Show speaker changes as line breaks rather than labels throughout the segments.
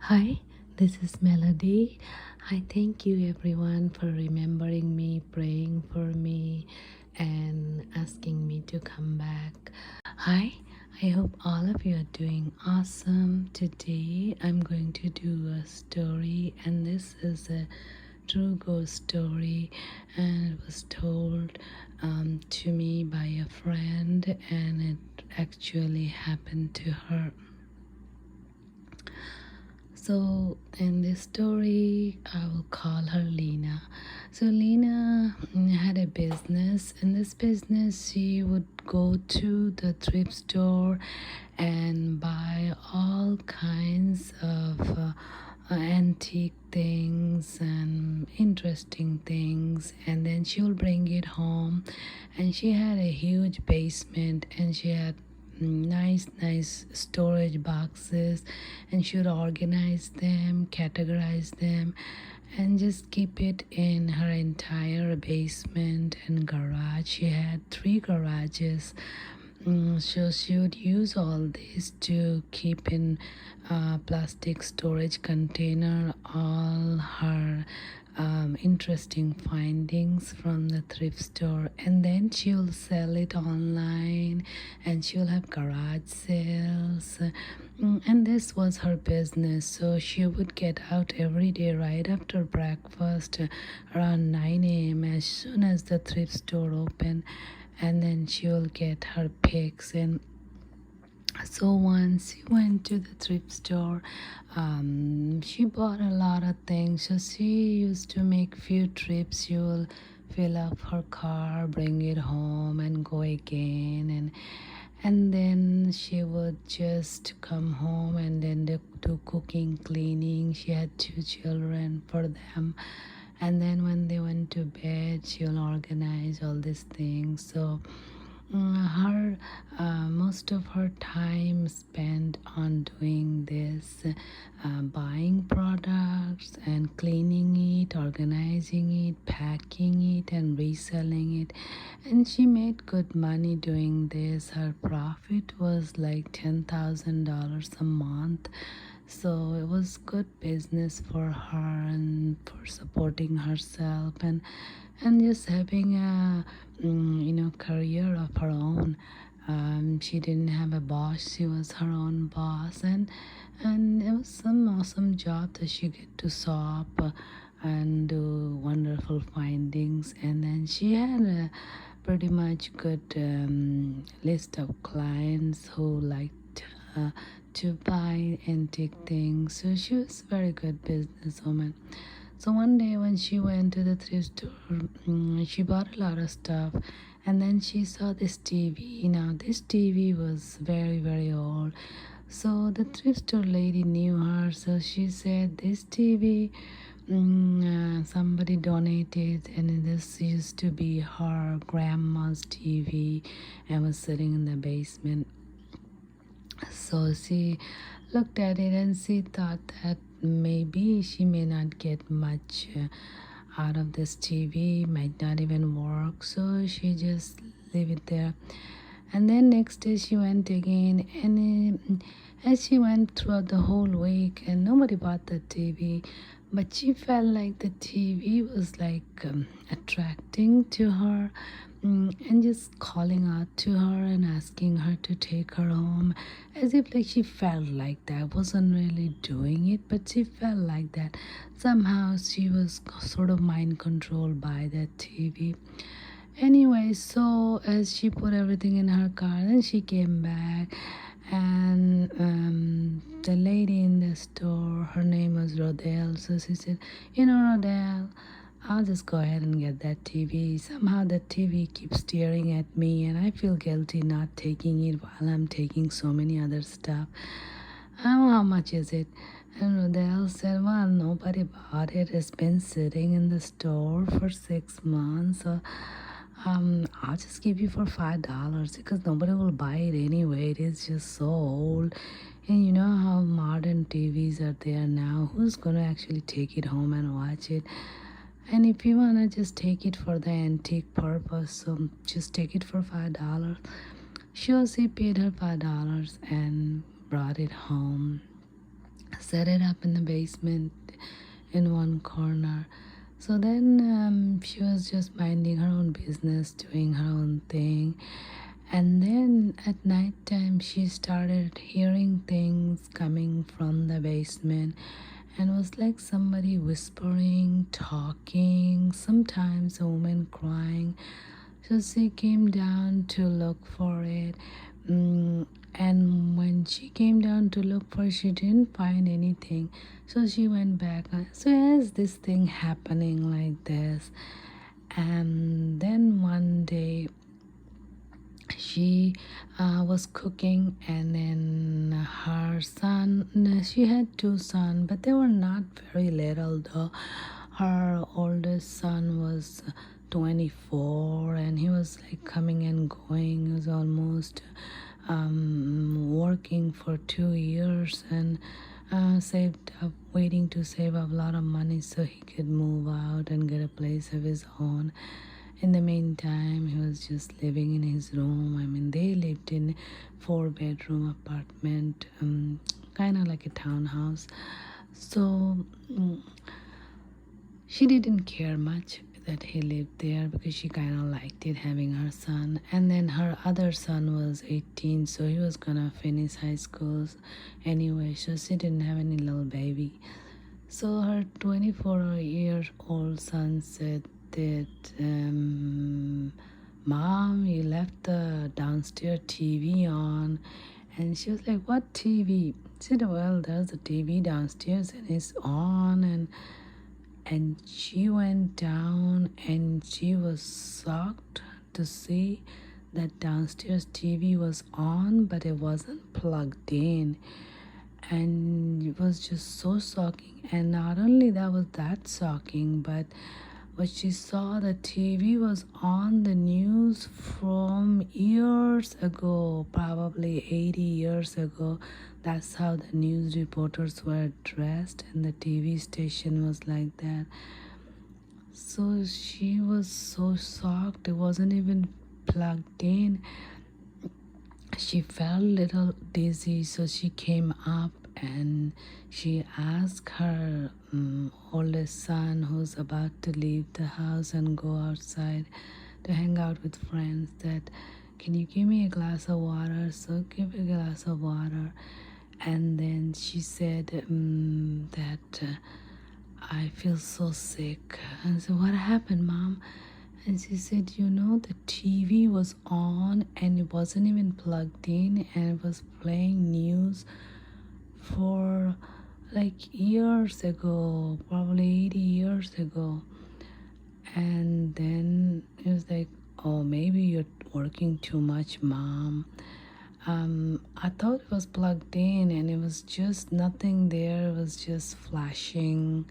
Hi, this is Melody. I thank you everyone for remembering me, praying for me, and asking me to come back. Hi, I hope all of you are doing awesome. Today I'm going to do a story, and this is a true ghost story, and it was told to me by a friend, and it actually happened to her. So, in this story, I will call her Lena. So, Lena had a business. In this business, she would go to the thrift store and buy all kinds of antique things and interesting things, and then she will bring it home. And she had a huge basement, and she had nice storage boxes, and should organize them, categorize them, and just keep it in her entire basement and garage. She had 3 garages. So she would use all this to keep in plastic storage container all her interesting findings from the thrift store, and then she'll sell it online, and she'll have garage sales. And this was her business. So she would get out every day right after breakfast, around 9 a.m. as soon as the thrift store opened, and then she'll get her picks. And so once she went to the thrift store, she bought a lot of things. So she used to make few trips. She will fill up her car, bring it home, and go again. And then she would just come home and then do cooking, cleaning. She had 2 children for them. And then when they went to bed, she'll organize all these things. So her most of her time spent on doing this, buying products and cleaning it, organizing it, packing it, and reselling it. And she made good money doing this. Her profit was like $10,000 a month. So it was good business for her and for supporting herself, and just having a career of her own. She didn't have a boss. She was her own boss, and it was some awesome job that she get to shop and do wonderful findings. And then she had a pretty much good list of clients who liked to buy antique things. So she was a very good businesswoman. So one day when she went to the thrift store, she bought a lot of stuff, and then she saw this TV. Now this TV was very old. So the thrift store lady knew her, so she said, "This TV, somebody donated, and this used to be her grandma's TV, and was sitting in the basement." So she looked at it, and she thought that maybe she may not get much out of this TV, might not even work. So she just leave it there. And then next day she went again, and as she went throughout the whole week, and nobody bought the TV, but she felt like the TV was like attracting to her, and just calling out to her and asking her to take her home, as if like she felt like that. Wasn't really doing it, but she felt like that. Somehow she was sort of mind controlled by that TV. Anyway, so as she put everything in her car, then she came back, and the lady in the store, her name was Rodelle. So she said, Rodelle, I'll just go ahead and get that TV. Somehow the TV keeps staring at me, and I feel guilty not taking it while I'm taking so many other stuff. How much is it? And Rodelle said, well, nobody bought it. It's been sitting in the store for 6 months. So I'll just give you for $5 because nobody will buy it anyway. It is just so old. And you know how modern TVs are there now. Who's going to actually take it home and watch it? And if you want to just take it for the antique purpose, so just take it for $5. Sure, she paid her $5 and brought it home. set it up in the basement in one corner. So then she was just minding her own business, doing her own thing. And then at night time, she started hearing things coming from the basement, and it was like somebody whispering, talking, sometimes a woman crying. So she came down to look for it. And when she came down to look for it, she didn't find anything. So she went back. So is this thing happening like this? And then one day she was cooking, and then her son, no, she had two sons, but they were not very little though. Her oldest son was 24, and he was like coming and going. He was almost working for 2 years, and saved up, waiting to save up a lot of money so he could move out and get a place of his own. In the meantime, he was just living in his room. I mean, they lived in 4-bedroom apartment, kind of like a townhouse. So she didn't care much that he lived there, because she kind of liked it having her son. And then her other son was 18, so he was gonna finish high school anyway, so she didn't have any little baby. So her 24-year-old son said that, Mom, you left the downstairs TV on. And she was like, what TV? She said, well, there's a TV downstairs and it's on. And she went down, and she was shocked to see that downstairs TV was on, but it wasn't plugged in. And it was just so shocking. And not only that was that shocking, but what she saw, the TV was on the news from years ago, probably 80 years ago. That's how the news reporters were dressed, and the TV station was like that. So she was so shocked, it wasn't even plugged in. She felt a little dizzy, so she came up and she asked her oldest son, who's about to leave the house and go outside to hang out with friends, that, can you give me a glass of water? So give a glass of water. And then she said that I feel so sick. And so, what happened, Mom? And she said, the TV was on and it wasn't even plugged in, and it was playing news for like years ago, probably 80 years ago. And then it was like, oh, maybe you're working too much, Mom. I thought it was plugged in and it was just nothing there. It was just flashing,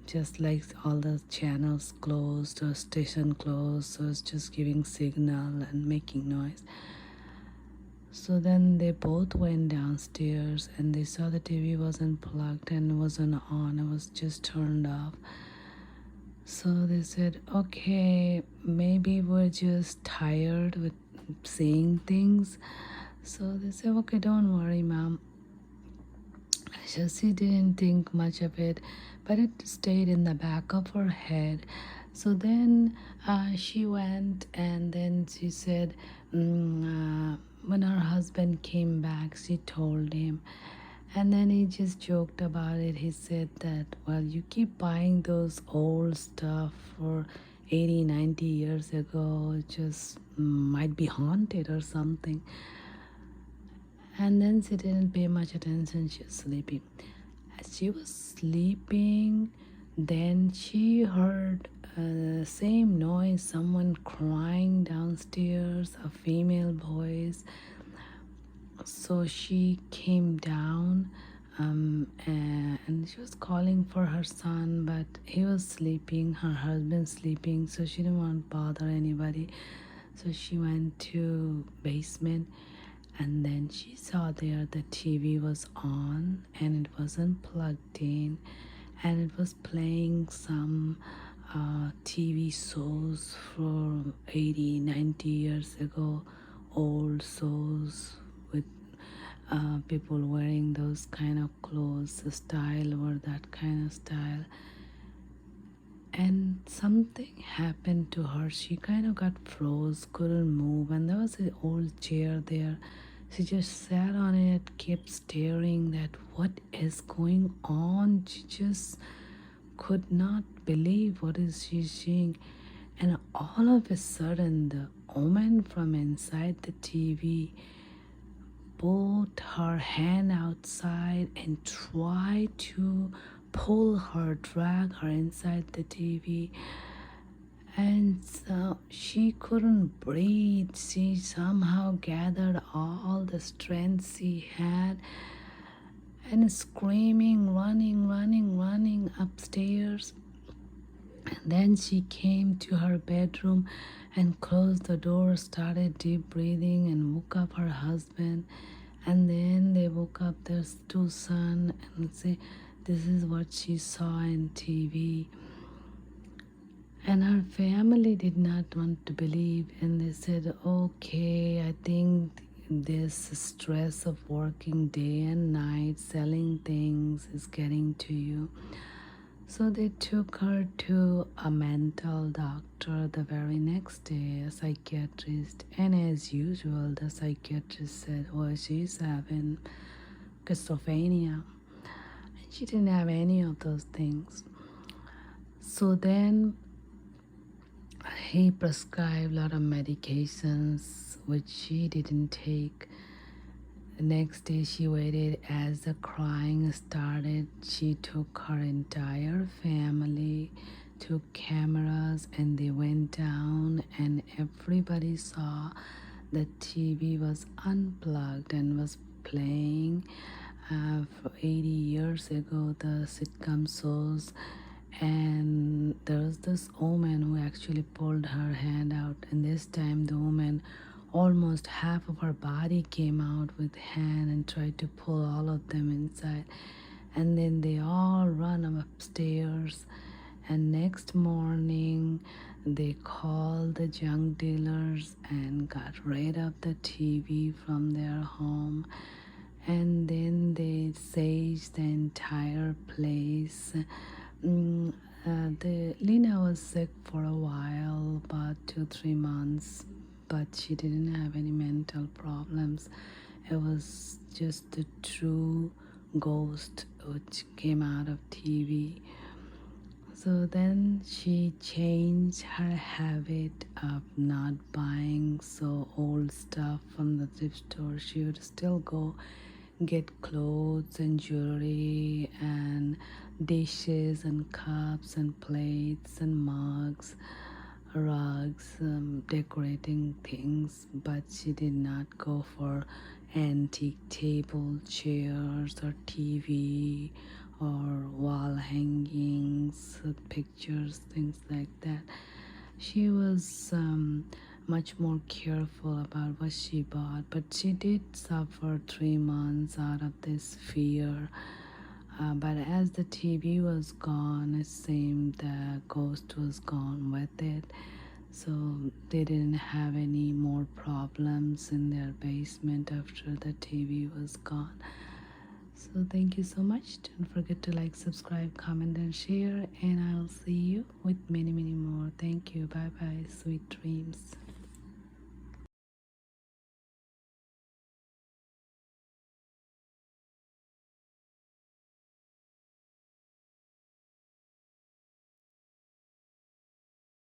just like all the channels closed or station closed. So it's just giving signal and making noise. So then they both went downstairs and they saw the TV wasn't plugged and wasn't on. It was just turned off. So they said, okay, maybe we're just tired with seeing things. So they said, okay, don't worry, Mom. So she didn't think much of it, but it stayed in the back of her head. So then she went, and then she said, when her husband came back, she told him. And then he just joked about it. He said that, well, you keep buying those old stuff for 80, 90 years ago. It just might be haunted or something. And then she didn't pay much attention. She was sleeping. As she was sleeping, then she heard the same noise, someone crying downstairs, a female voice. So she came down, and she was calling for her son, but he was sleeping, her husband sleeping, so she didn't want to bother anybody. So she went to basement, and then she saw there the TV was on and it wasn't plugged in, and it was playing some TV shows from 80, 90 years ago, old shows with people wearing those kind of clothes, the style or that kind of style. And something happened to her. She kind of got froze, couldn't move, and there was an old chair there. She just sat on it, kept staring that what is going on. She just could not believe what is she seeing. And all of a sudden the woman from inside the TV put her hand outside and tried to pull her, drag her inside the TV. And so she couldn't breathe. She somehow gathered all the strength she had and screaming, running upstairs. And then she came to her bedroom and closed the door, started deep breathing, and woke up her husband. And then they woke up their two sons and say, this is what she saw in TV. And her family did not want to believe, and they said, okay, I think this stress of working day and night, selling things is getting to you. So they took her to a mental doctor the very next day, a psychiatrist. And as usual, the psychiatrist said, oh, she's having schizophrenia. And she didn't have any of those things. So then he prescribed a lot of medications which she didn't take. The next day she waited as the crying started. She took her entire family, took cameras, and they went down, and everybody saw the TV was unplugged and was playing for 80 years ago the sitcom shows. And there was this woman who actually pulled her hand out, and this time the woman, almost half of her body came out with hand and tried to pull all of them inside. And then they all run upstairs, and next morning they called the junk dealers and got rid of the TV from their home. And then they saged the entire place. Lena was sick for a while, about 2-3 months, but she didn't have any mental problems. It was just the true ghost which came out of TV. So then she changed her habit of not buying so old stuff from the thrift store. She would still go get clothes and jewelry and dishes and cups and plates and mugs, rugs, decorating things, but she did not go for antique table, chairs, or TV, or wall hangings, pictures, things like that. She was much more careful about what she bought, but she did suffer 3 months out of this fear. But as the TV was gone, it seemed the ghost was gone with it. So they didn't have any more problems in their basement after the TV was gone. So thank you so much. Don't forget to like, subscribe, comment, and share. And I'll see you with many more. Thank you. Bye bye. Sweet dreams.